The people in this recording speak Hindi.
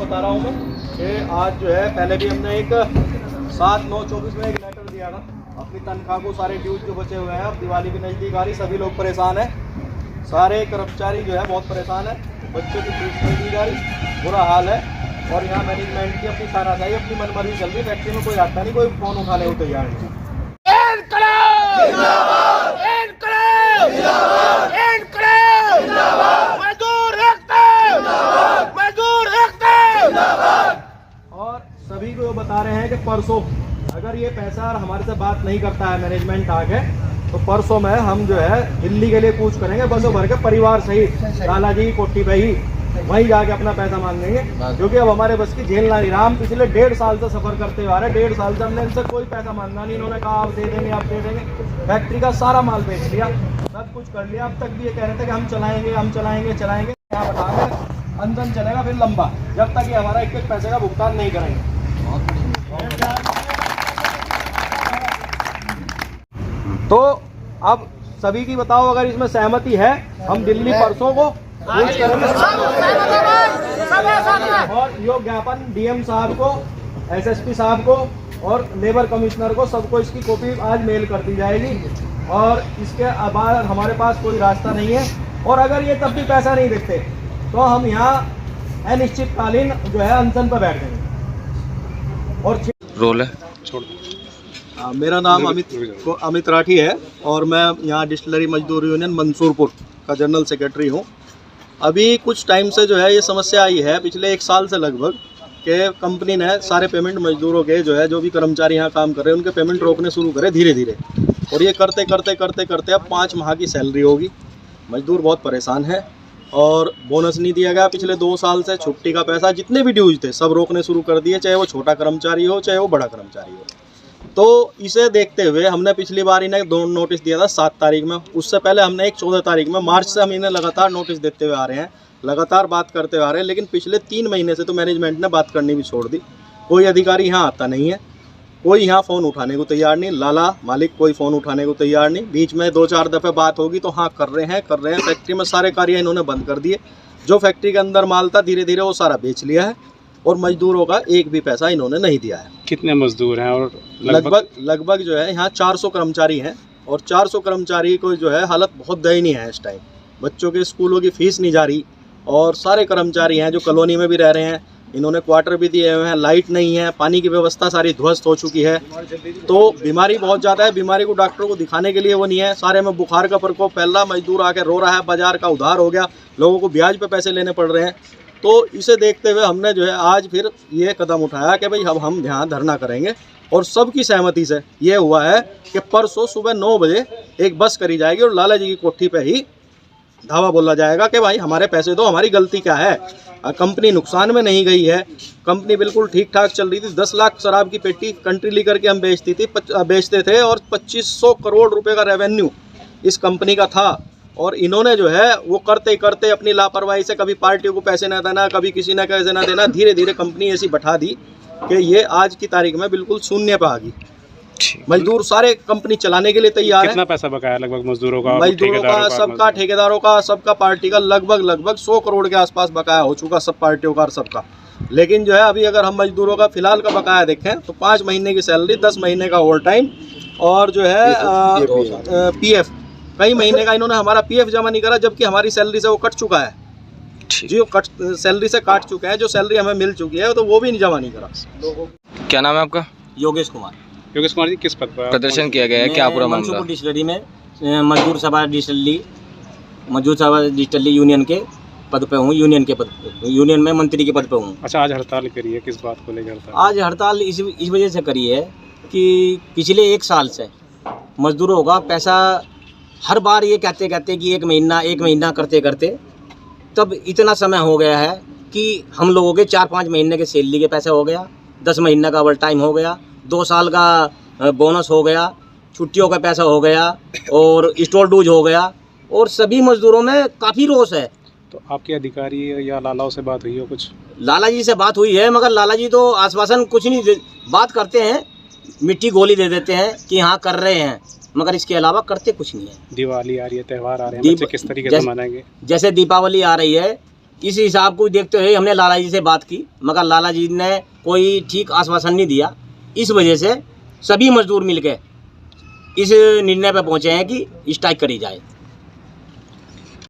बता रहा हूँ मैं कि आज जो है पहले भी हमने एक 7/9/24 में एक लेटर दिया था अपनी तनख्वाह को, सारे ड्यूज जो बचे हुए हैं, अब दिवाली भी नज़दीक आ रही, सभी लोग परेशान हैं, सारे कर्मचारी जो है बहुत परेशान है, बच्चों की फीस नहीं दी जा रही, बुरा हाल है। और यहाँ मैनेजमेंट की अपनी तानाशाही, अपनी मनमानी चल रही, फैक्ट्री में कोई आता नहीं, कोई फ़ोन उठाने को तैयार नहीं। और सभी को बता रहे हैं कि परसों अगर ये पैसा हमारे से बात नहीं करता है मैनेजमेंट आके, तो परसों में हम जो है दिल्ली के लिए कूच करेंगे, बसों भर के परिवार सहित लाला जी कोठी पे ही वहीं जाके अपना पैसा मांगेंगे, क्योंकि अब हमारे बस की झेलना नहीं रहा। हम पिछले 1.5 साल से सफर करते आ रहे हैं, 1.5 साल से हमने इनसे कोई पैसा मांगा नहीं, इन्होंने कहा आप दे देंगे, आप दे देंगे, फैक्ट्री का सारा माल बेच लिया, सब कुछ कर लिया। अब तक भी ये कह रहे थे कि हम चलाएंगे यहाँ बताएंगे अंदर चलेगा फिर लंबा, जब तक ये हमारा एक पैसे का भुगतान नहीं करेंगे। तो अब सभी की बताओ, अगर इसमें सहमति है, हम दिल्ली परसों को करेंगे और यो ज्ञापन डीएम साहब को, एसएसपी साहब को और लेबर कमिश्नर को, सबको इसकी कॉपी आज मेल कर दी जाएगी। और इसके बाद हमारे पास कोई रास्ता नहीं है, और अगर ये तब भी पैसा नहीं देते तो हम यहाँ अनिश्चितकालीन जो है अनशन पर बैठ जाएंगे। और रोल है मेरा नाम अमित राठी है और मैं यहाँ डिस्टिलरी मजदूर यूनियन मंसूरपुर का जनरल सेक्रेटरी हूँ। अभी कुछ टाइम से जो है ये समस्या आई है, पिछले 1 साल से लगभग, कि कंपनी ने सारे पेमेंट मजदूरों के जो भी कर्मचारी यहाँ काम कर रहे हैं उनके पेमेंट रोकने शुरू करे धीरे धीरे, और ये करते करते अब 5 माह की सैलरी होगी। मजदूर बहुत परेशान है और बोनस नहीं दिया गया पिछले 2 साल से, छुट्टी का पैसा, जितने भी ड्यूज थे सब रोकने शुरू कर दिए, चाहे वो छोटा कर्मचारी हो चाहे वो बड़ा कर्मचारी हो। तो इसे देखते हुए हमने पिछली बार इन्हें 2 नोटिस दिया था 7 तारीख में, उससे पहले हमने एक 14 तारीख में, मार्च से हम इन्हें लगातार नोटिस देते हुए आ रहे हैं, लगातार बात करते हुए आ रहे हैं, लेकिन पिछले 3 महीने से तो मैनेजमेंट ने बात करनी भी छोड़ दी। कोई अधिकारी यहाँ आता नहीं है, कोई यहाँ फ़ोन उठाने को तैयार नहीं, लाला मालिक कोई फ़ोन उठाने को तैयार नहीं। बीच में 2-4 दफ़े बात होगी तो हाँ कर रहे हैं। फैक्ट्री में सारे कार्य इन्होंने बंद कर दिए, जो फैक्ट्री के अंदर माल था धीरे धीरे वो सारा बेच लिया है, और मजदूरों का एक भी पैसा इन्होंने नहीं दिया है। कितने मजदूर हैं? और लगभग जो है यहाँ 400 कर्मचारी हैं, और 400 कर्मचारी को जो है हालत बहुत दयनीय है इस टाइम। बच्चों के स्कूलों की फीस नहीं जा रही, और सारे कर्मचारी हैं जो कॉलोनी में भी रह रहे हैं, इन्होंने क्वार्टर भी दिए हुए हैं, लाइट नहीं है, पानी की व्यवस्था सारी ध्वस्त हो चुकी है। तो बीमारी बहुत ज़्यादा है, बीमारी को डॉक्टर को दिखाने के लिए वो नहीं है, सारे में बुखार का प्रकोप फैल रहा, मजदूर आके रो रहा है, बाजार का उधार हो गया, लोगों को ब्याज पे पैसे लेने पड़ रहे हैं। तो इसे देखते हुए हमने जो है आज फिर ये कदम उठाया कि भाई अब हम यहाँ धरना करेंगे, और सबकी सहमति से ये हुआ है कि परसों सुबह 9 बजे एक बस करी जाएगी और लाला जी की कोठी पे ही धावा बोला जाएगा कि भाई हमारे पैसे दो, हमारी गलती क्या है, कंपनी नुकसान में नहीं गई है, कंपनी बिल्कुल ठीक ठाक चल रही थी। 10 लाख शराब की पेटी कंट्री लीकर के हम बेचते थे, और 2500 करोड़ रुपए का रेवेन्यू इस कंपनी का था। और इन्होंने जो है वो करते करते अपनी लापरवाही से, कभी पार्टियों को पैसे ना देना, कभी किसी ने पैसे ना देना, धीरे धीरे कंपनी ऐसी बैठा दी कि ये आज की तारीख में बिल्कुल शून्य पे आ गई। मजदूर सारे कंपनी चलाने के लिए तैयार है। कितना पैसा बकाया लगभग मजदूरों का, सबका, ठेकेदारों का, सबका, पार्टी का लगभग 100 करोड़ के आसपास बकाया हो चुका सब पार्टियों का और सबका। लेकिन जो है अभी अगर हम मजदूरों का फिलहाल का बकाया देखें तो 5 महीने की सैलरी, 10 महीने का ओवर टाइम, और जो है पीएफ, कई महीने का इन्होंने हमारा पीएफ जमा नहीं करा, जबकि हमारी सैलरी से वो कट चुका है जी, सैलरी से काट चुके हैं, जो सैलरी हमें मिल चुकी है तो वो भी जमा नहीं करा। क्या नाम है आपका? योगेश कुमार जी, किस पद पर प्रदर्शन किया गया है, क्या पूरा मामला? डिस्टिलरी में मजदूर सभा डिस्टिलरी यूनियन के पद पे हूँ, यूनियन में मंत्री के पद पे हूँ। अच्छा, आज हड़ताल करी है, किस बात को लेकर? आज हड़ताल इस वजह से करी है कि पिछले 1 साल से मजदूरों का पैसा हर बार ये कहते कि एक महीना करते तब इतना समय हो गया है कि हम लोगों के 4-5 महीने के सैलरी के पैसे हो गया, 10 महीने का ओवर टाइम हो गया, 2 साल का बोनस हो गया, छुट्टियों का पैसा हो गया, और स्टोर ड्यूज हो गया, और सभी मजदूरों में काफ़ी रोष है। तो आपके अधिकारी या लालाओं से बात हुई हो? कुछ लाला जी से बात हुई है, मगर लाला जी तो आश्वासन कुछ नहीं बात करते हैं, मिट्टी गोली दे देते हैं कि हाँ कर रहे हैं, मगर इसके अलावा करते कुछ नहीं है। दिवाली आ रही है, त्यौहार आ रहे हैं, बच्चे किस तरीके से मनाएंगे? जैसे दीपावली आ रही है इस हिसाब को देखते हुए हमने लाला जी से बात की, मगर लाला जी ने कोई ठीक आश्वासन नहीं दिया। इस वजह से सभी मजदूर मिलकर इस निर्णय पर पहुंचे हैं कि स्ट्राइक करी जाए।